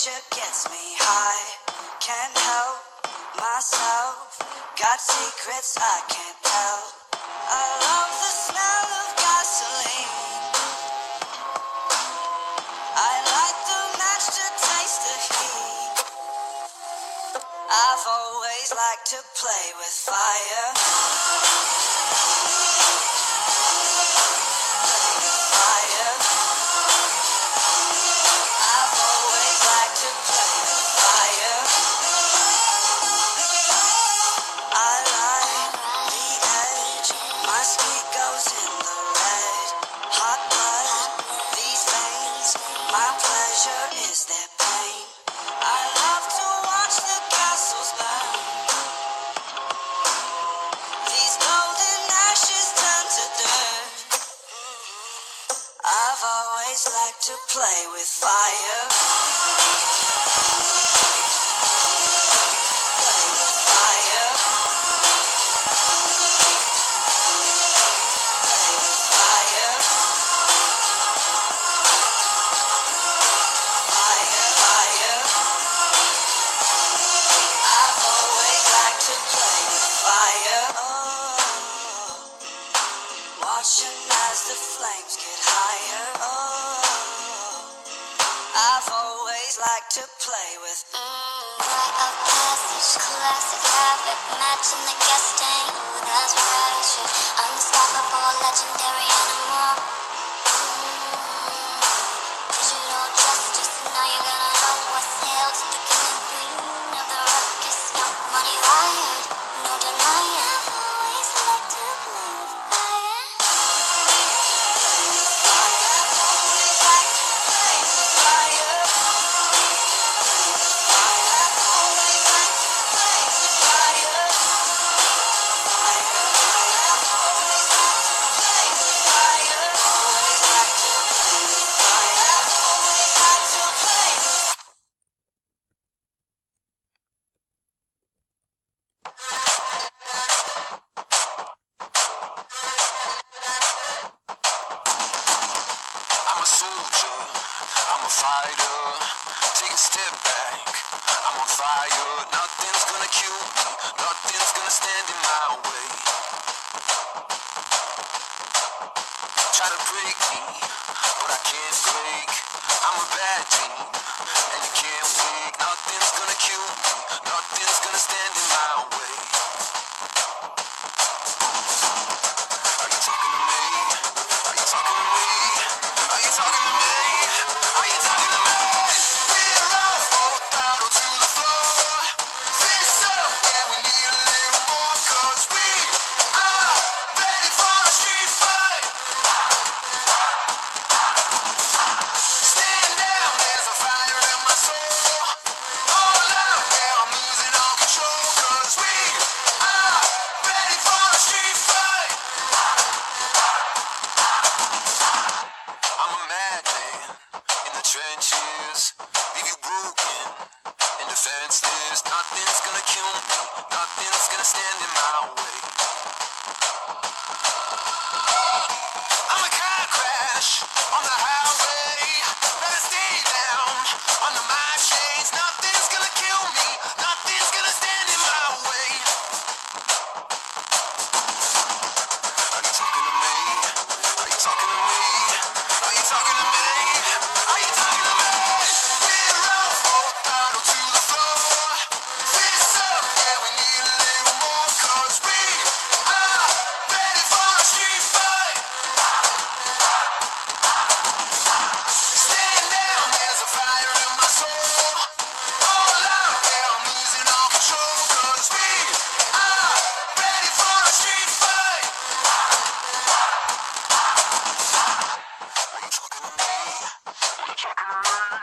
nature gets me high. Can't help myself. Got secrets I can't tell. I love the smell of gasoline. I light the match to taste the heat. I've always liked to play with fire. Is their pain. I love to watch the castles burn. These golden ashes turn to dirt. I've always liked to play with fire. Play with fire. Play with fire. Watching as the flames get higher. Oh, I've always liked to play with. Rite of passage, classic havoc, matching the gas tank. Ooh, that's pressure. Unstoppable, legendary animal. Digital justice, now you're gonna know what's held to the king and queen of the ruckus. No money wired, no denying. I've always liked to play with fire. I'm a soldier, I'm a fighter. Take a step back, I'm on fire. Nothing's gonna kill me, nothing's gonna stand in my way. Try to break me, but I can't break. I'm a bad team, and you can't wake. Nothing's gonna kill me, nothing's gonna stand in my way. Are you talking to me? Are you talking to me? Are you talking to me? Are you talking to me? We're all full throttle to the floor. Fists up, yeah, we need a little more, 'cause we are ready for a street fight. Stand down, there's a fire in my soul. All out, yeah, I'm losing all control, 'cause we are ready for a street fight. I'm a madman in the trenches, leave you broken and defenseless. Nothing's gonna kill me, nothing's gonna stand in my way. I'm a car crash on the highway, better stay down under my shades. Nothing's gonna kill me, nothing's gonna stand in my way. Are you talking to me? Are you talking to me? Are you talking to me? Are you talking to me? We're all full throttle to the floor. Fists up, yeah, we need a little more, 'cause we are ready for a street fight. Stand down, there's a fire in my soul. All out, yeah, I'm losing all control, 'cause we are ready for a street fight. Are you talking to me? Are you talking to me?